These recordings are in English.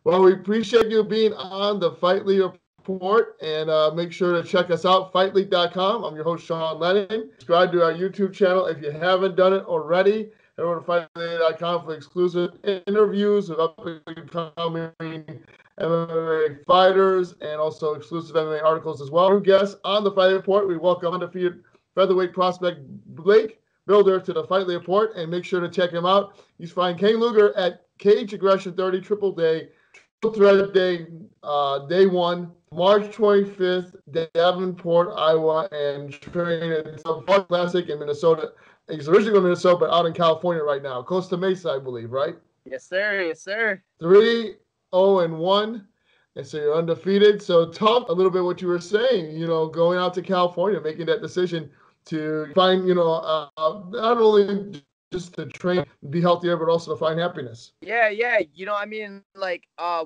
Well, we appreciate you being on the Fightlete Report, and make sure to check us out, fightlete.com. I'm your host, Sean Lennon. Subscribe to our YouTube channel if you haven't done it already. Head over to fightlete.com for exclusive interviews with up-and-coming MMA fighters and also exclusive MMA articles as well. New guests on the Fightlete Report, we welcome undefeated featherweight prospect Blake Bilder to the Fightlete Report, and make sure to check him out. You find Cain Lugar at Cage Aggression 30 Triple Day. Thread Day, Day 1, March 25th, Davenport, Iowa, and training at SubFighter Classic in Minnesota. He's originally from Minnesota, but out in California right now. Costa Mesa, I believe, right? Yes, sir. Yes, sir. 3-0-1, and so you're undefeated. So talk a little bit what you were saying, going out to California, making that decision to find, not only just to train, be healthier, but also to find happiness. Yeah.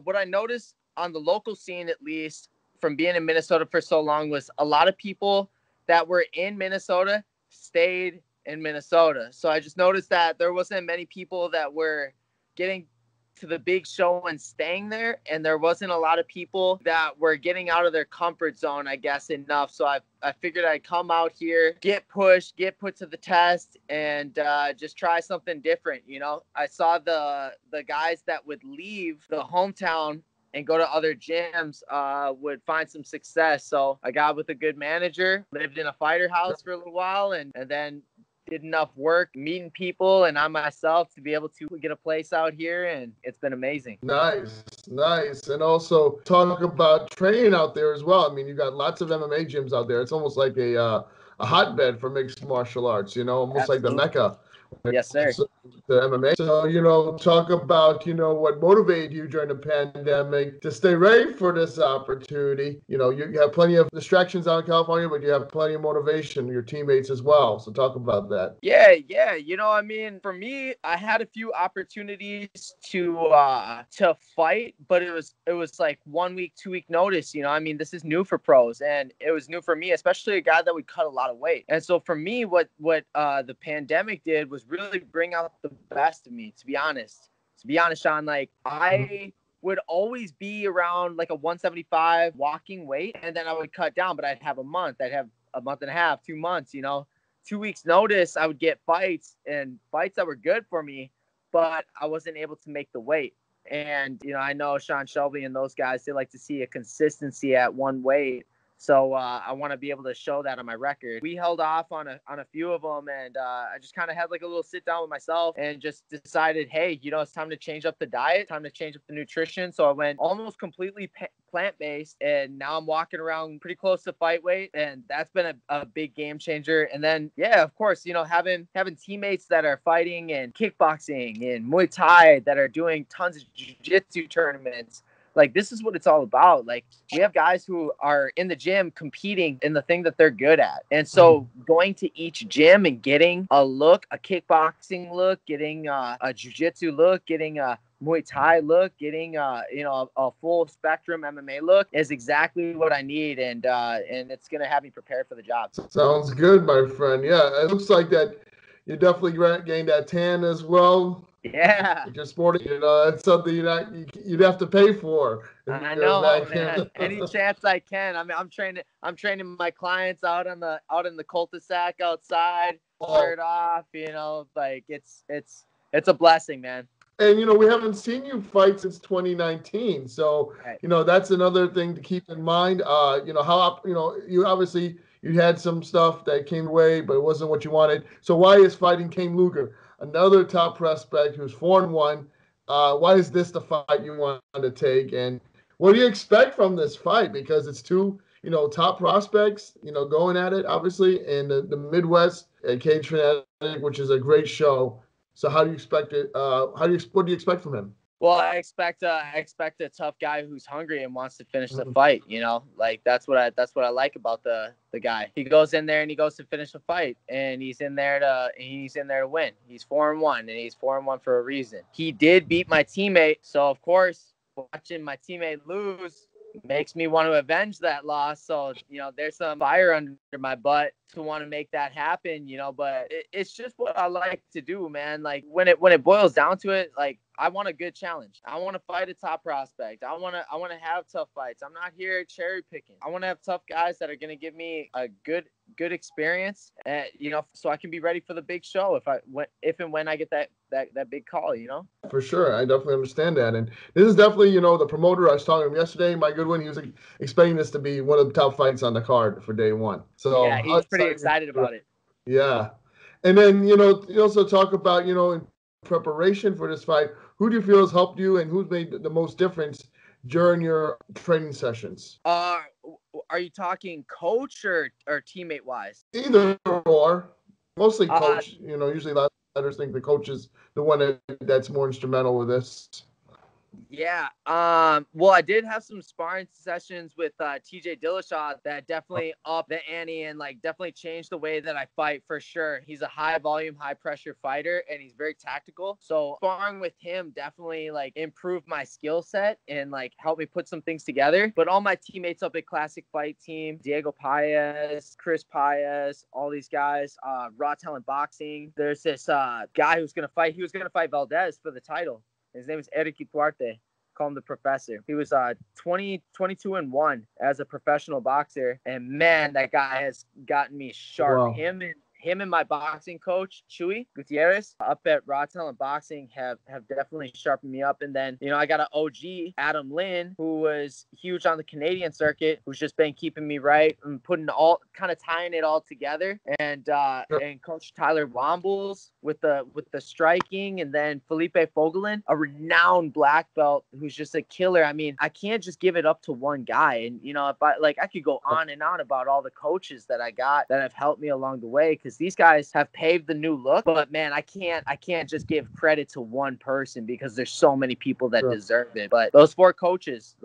What I noticed on the local scene, at least from being in Minnesota for so long, was a lot of people that were in Minnesota stayed in Minnesota. So I just noticed that there wasn't many people that were getting to the big show and staying there, and there wasn't a lot of people that were getting out of their comfort zone, I guess, enough. So I figured I'd come out here, get pushed, get put to the test, and just try something different. I saw the guys that would leave the hometown and go to other gyms would find some success. So I got with a good manager, lived in a fighter house for a little while, and then did enough work meeting people and on myself to be able to get a place out here, and it's been amazing. Nice. And also talk about training out there as well. I mean, you got lots of MMA gyms out there. It's almost like a hotbed for mixed martial arts, almost like the Mecca. Yes, sir. The MMA. So, talk about, what motivated you during the pandemic to stay ready for this opportunity. You have plenty of distractions out in California, but you have plenty of motivation, your teammates as well. So talk about that. Yeah. For me, I had a few opportunities to fight, but it was like 1 week, 2 week notice. This is new for pros, and it was new for me, especially a guy that would cut a lot of weight. And so for me, what the pandemic did was really bring out the best of me, to be honest, Sean. Like, I would always be around like a 175 walking weight, and then I would cut down, but I'd have a month and a half, 2 months, 2 weeks notice, I would get fights that were good for me, but I wasn't able to make the weight. And, I know Sean Shelby and those guys, they like to see a consistency at one weight. So I want to be able to show that on my record. We held off on a few of them, and I just kind of had like a little sit down with myself and just decided, hey, it's time to change up the diet, time to change up the nutrition. So I went almost completely plant-based, and now I'm walking around pretty close to fight weight, and that's been a big game changer. And then, yeah, of course, having teammates that are fighting in kickboxing and Muay Thai that are doing tons of jiu-jitsu tournaments. Like, this is what it's all about. Like, we have guys who are in the gym competing in the thing that they're good at. And so going to each gym and getting a look, a kickboxing look, getting a jiu-jitsu look, getting a Muay Thai look, getting a full spectrum MMA look is exactly what I need, and it's gonna have me prepared for the job. Sounds good, my friend. Yeah, it looks like that you definitely gained that tan as well. Yeah, you're sporting. It's something you'd have to pay for. I know, man. Any chance I can. I mean, I'm training my clients out in the cul-de-sac outside, shirt off. Like it's a blessing, man. And, we haven't seen you fight since 2019. So, right. That's another thing to keep in mind. You obviously you had some stuff that came away, but it wasn't what you wanted. So why is fighting Cain Lugar, another top prospect who's 4-1? Why is this the fight you want to take? And what do you expect from this fight? Because it's two, top prospects, going at it, obviously, in the Midwest at Cage Fanatic, which is a great show. So how do you expect it? What do you expect from him? Well, I expect a tough guy who's hungry and wants to finish the fight. Like that's what I like about the guy. He goes in there and he goes to finish the fight, and he's in there to win. He's 4-1, and he's 4-1 for a reason. He did beat my teammate, so of course, watching my teammate lose makes me want to avenge that loss. So, there's some fire under my butt to want to make that happen, but it's just what I like to do, man. Like when it boils down to it, like I want a good challenge. I want to fight a top prospect. I want to have tough fights. I'm not here cherry picking. I want to have tough guys that are going to give me a good experience, so I can be ready for the big show if and when I get that big call, For sure. I definitely understand that. And this is definitely, the promoter. I was talking to him yesterday, my good one. He was expecting this to be one of the top fights on the card for day one. So yeah, he's pretty excited about it. Yeah. And then, you also talk about, in preparation for this fight, who do you feel has helped you and who's made the most difference during your training sessions? Are you talking coach or teammate wise? Either or. Mostly coach. Usually I think the coach is the one that's more instrumental with this. Yeah. Well, I did have some sparring sessions with TJ Dillashaw that definitely upped the ante and like definitely changed the way that I fight for sure. He's a high volume, high pressure fighter and he's very tactical. So sparring with him definitely like improved my skill set and like helped me put some things together. But all my teammates up at Classic Fight Team, Diego Paez, Chris Paez, all these guys, Raw Talent Boxing. There's this guy who's gonna fight. He was gonna fight Valdez for the title. His name is Eric Duarte. Call him the Professor. He was 22-1 as a professional boxer, and man, that guy has gotten me sharp. Wow. Him and my boxing coach, Chuy Gutierrez, up at Raw Talent Boxing have definitely sharpened me up. And then, I got an OG, Adam Lynn, who was huge on the Canadian circuit, who's just been keeping me right and tying it all together. And Coach Tyler Wombles with the striking, and then Felipe Fogelin, a renowned black belt who's just a killer. I mean, I can't just give it up to one guy. And, if I could go on and on about all the coaches that I got that have helped me along the way, because these guys have paved the new look. But man, I can't just give credit to one person because there's so many people that deserve it. But those four coaches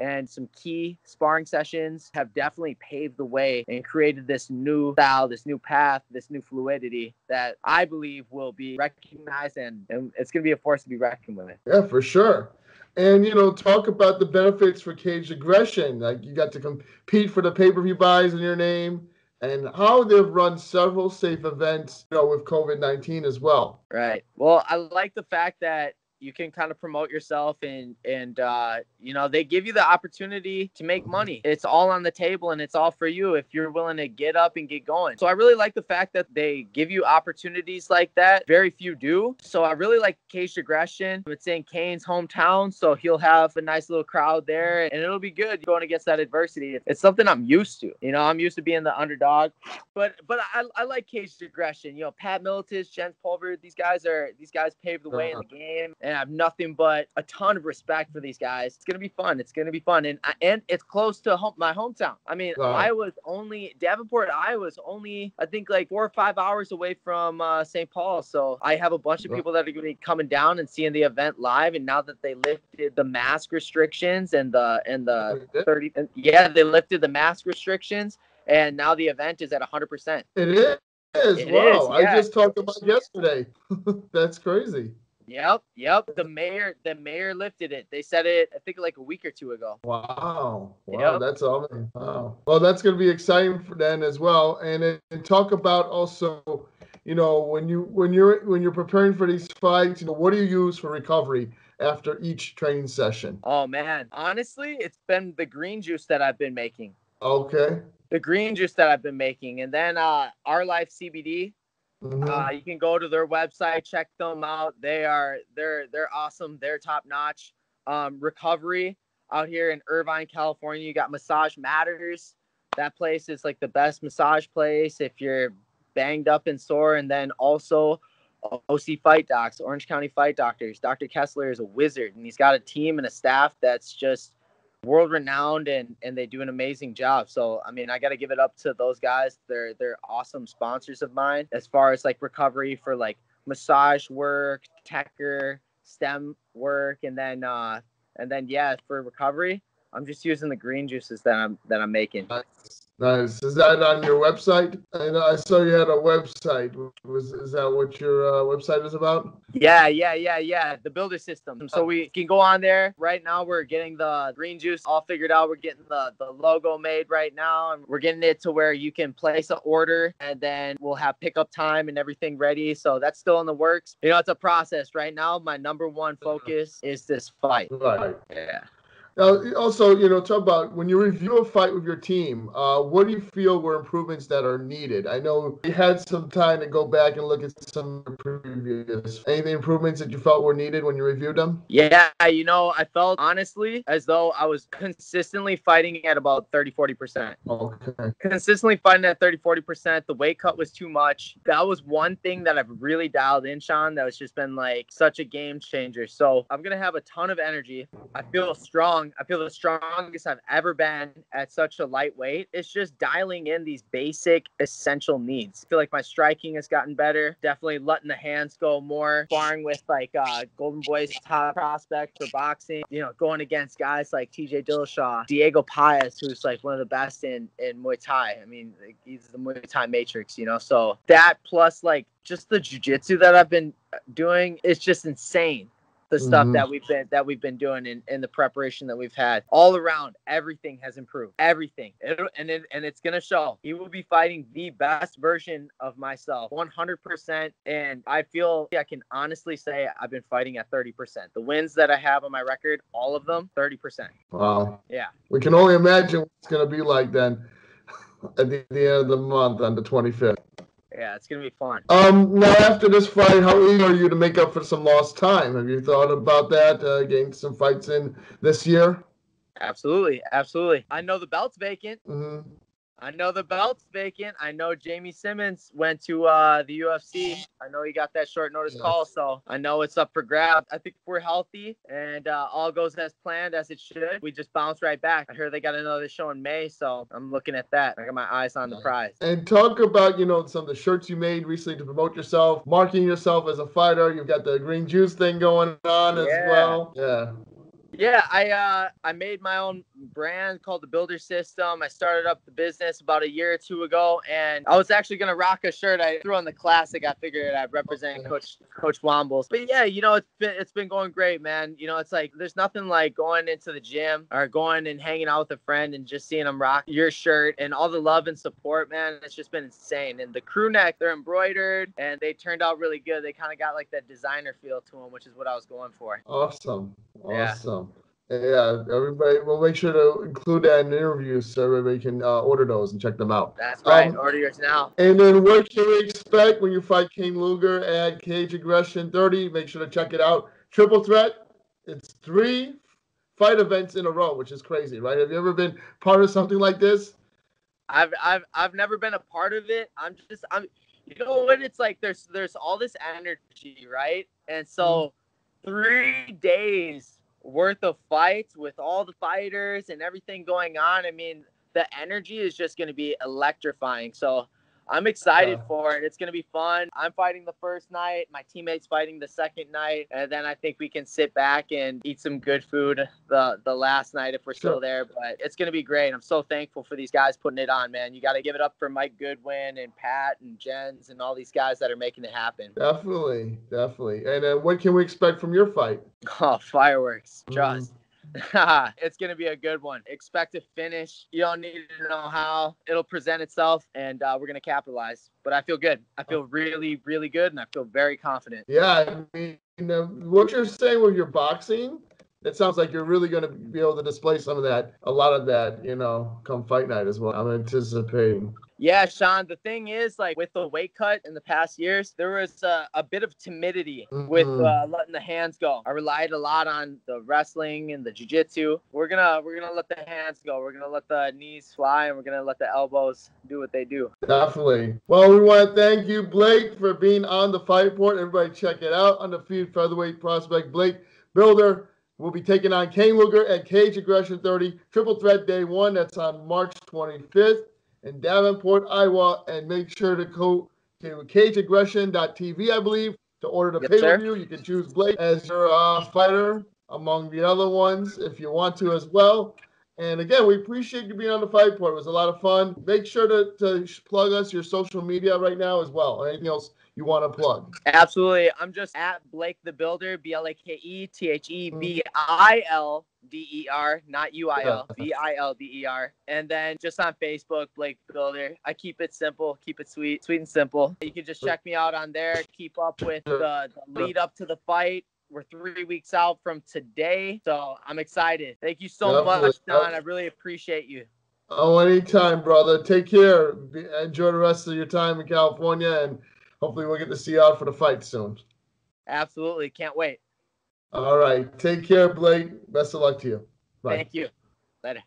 and some key sparring sessions have definitely paved the way and created this new style, this new path, this new fluidity that I believe will be recognized and it's going to be a force to be reckoned with. Yeah, for sure. And, talk about the benefits for Caged Aggression. Like you got to compete for the pay-per-view buys in your name, and how they've run several safe events, with COVID-19 as well. Right. Well, I like the fact that you can kind of promote yourself and they give you the opportunity to make money. It's all on the table and it's all for you if you're willing to get up and get going. So I really like the fact that they give you opportunities like that. Very few do. So I really like Caged Aggression. It's in Cain's hometown, so he'll have a nice little crowd there and it'll be good going against that adversity. It's something I'm used to. I'm used to being the underdog. But I like Caged Aggression. Pat Miletich, Jens Pulver, these guys paved the way in the game. And I have nothing but a ton of respect for these guys. It's gonna be fun. And it's close to my hometown. I mean, Davenport, Iowa's only I think like 4 or 5 hours away from St. Paul. So I have a bunch of people that are gonna be coming down and seeing the event live. And now that they lifted the mask restrictions and the 30, they lifted the mask restrictions, and now the event is at 100%. It is. Wow. I just talked about it yesterday. That's crazy. Yep. The mayor lifted it. They said it, I think, like a week or two ago. Wow. Yep. That's amazing. Wow. Well, that's going to be exciting for then as well. And talk about also, when you're preparing for these fights, what do you use for recovery after each training session? Oh man, honestly, it's been the green juice that I've been making. Okay. The green juice that I've been making, and then Our Life CBD. Mm-hmm. You can go to their website, check them out. They're awesome. They're top notch. Recovery out here in Irvine, California. You got Massage Matters. That place is like the best massage place if you're banged up and sore. And then also OC Fight Docs, Orange County Fight Doctors. Dr. Kessler is a wizard, and he's got a team and a staff that's just world renowned and they do an amazing job. So I mean, I got to give it up to those guys. They're awesome sponsors of mine as far as like recovery for like massage work, techer, stem work, and then for recovery, I'm just using the green juices that I'm making. Nice. Is that on your website? I saw you had a website. Is that what your website is about? Yeah. The Bilder system. So we can go on there. Right now, we're getting the green juice all figured out. We're getting the logo made right now, and we're getting it to where you can place an order, and then we'll have pickup time and everything ready. So that's still in the works. You know, it's a process. Right now, my number one focus is this fight. Right. Yeah. Also, talk about when you review a fight with your team, what do you feel were improvements that are needed? I know you had some time to go back and look at some previous. Any improvements that you felt were needed when you reviewed them? Yeah, I felt honestly as though I was consistently fighting at about 30-40%. Okay. Consistently fighting at 30-40%. The weight cut was too much. That was one thing that I've really dialed in, Sean, that was just been like such a game changer. So I'm going to have a ton of energy. I feel strong. I feel the strongest I've ever been at such a light weight. It's just dialing in these basic essential needs. I feel like my striking has gotten better. Definitely letting the hands go more. Sparring with like Golden Boy's top prospect for boxing. Going against guys like TJ Dillashaw, Diego Paez, who's like one of the best in Muay Thai. I mean, he's the Muay Thai matrix, So that plus like just the jiu-jitsu that I've been doing is just insane. The stuff that we've been doing in the preparation that we've had all around, everything has improved. Everything, and it's gonna show. He will be fighting the best version of myself, 100%. And I feel I can honestly say I've been fighting at 30%. The wins that I have on my record, all of them, 30%. Wow. Yeah. We can only imagine what it's gonna be like then at the end of the month on the 25th. Yeah, it's gonna be fun. Now after this fight, how eager are you to make up for some lost time? Have you thought about that, getting some fights in this year? Absolutely. I know the belt's vacant. I know Jamie Simmons went to the UFC. I know he got that short notice call, so I know it's up for grabs. I think if we're healthy and all goes as planned, as it should, we just bounce right back. I heard they got another show in May, so I'm looking at that. I got my eyes on the prize. And talk about, some of the shirts you made recently to promote yourself, marking yourself as a fighter. You've got the green juice thing going on as well. Yeah, I made my own brand called the Bilder System. I started up the business about a year or two ago, and I was actually gonna rock a shirt I threw on the Classic. I figured I'd represent Coach Wombles. But yeah, it's been going great, man. It's like there's nothing like going into the gym or going and hanging out with a friend and just seeing them rock your shirt and all the love and support, man. It's just been insane. And the crew neck, they're embroidered and they turned out really good. They kind of got like that designer feel to them, which is what I was going for. Awesome. Yeah. Yeah, everybody, we'll make sure to include that in the interviews so everybody can order those and check them out. That's right. Order yours now. And then what can we expect when you fight Cain Lugar at Cage Aggression 30? Make sure to check it out. Triple threat. It's 3 fight events in a row, which is crazy, right? Have you ever been part of something like this? I've never been a part of it. I'm you know what it's like, there's all this energy, right? And so 3 days worth of fights with all the fighters and everything going on. I mean, the energy is just going to be electrifying. So I'm excited for it. It's going to be fun. I'm fighting the first night. My teammate's fighting the second night. And then I think we can sit back and eat some good food the last night if we're still there. But it's going to be great. I'm so thankful for these guys putting it on, man. You got to give it up for Mike Goodwin and Pat and Jens and all these guys that are making it happen. Definitely. And what can we expect from your fight? Oh, fireworks. Trust. It's going to be a good one. Expect a finish. You don't need to know how. It'll present itself, and we're going to capitalize. But I feel good. I feel really, really good, and I feel very confident. Yeah, I mean, what you're saying with your boxing, it sounds like you're really going to be able to display a lot of that, come fight night as well. I'm anticipating. Yeah, Sean, the thing is, like, with the weight cut in the past years, there was a bit of timidity with letting the hands go. I relied a lot on the wrestling and the jiu-jitsu. We're gonna let the hands go. We're gonna let the knees fly, and we're gonna let the elbows do what they do. Definitely. Well, we want to thank you, Blake, for being on the Fight Report. Everybody check it out. Undefeated featherweight prospect Blake Bilder will be taking on Cain Lugar at Cage Aggression 30, Triple Threat Day 1. That's on March 25th. In Davenport, Iowa, and make sure to go to cageaggression.tv, I believe, to order the pay-per-view. You can choose Blake as your fighter among the other ones if you want to as well. And again, we appreciate you being on the Fight Report. It was a lot of fun. Make sure to plug us your social media right now as well, or anything else you want to plug. Absolutely. I'm just at Blake the Builder, BlakeTheBilder, not UIL, BILDER. And then just on Facebook, Blake the Builder. I keep it simple, keep it sweet and simple. You can just check me out on there. Keep up with the lead up to the fight. We're 3 weeks out from today, so I'm excited. Thank you so much, Don. I really appreciate you. Oh, anytime, brother. Take care. Enjoy the rest of your time in California, and hopefully we'll get to see you out for the fight soon. Absolutely. Can't wait. All right. Take care, Blake. Best of luck to you. Bye. Thank you. Later.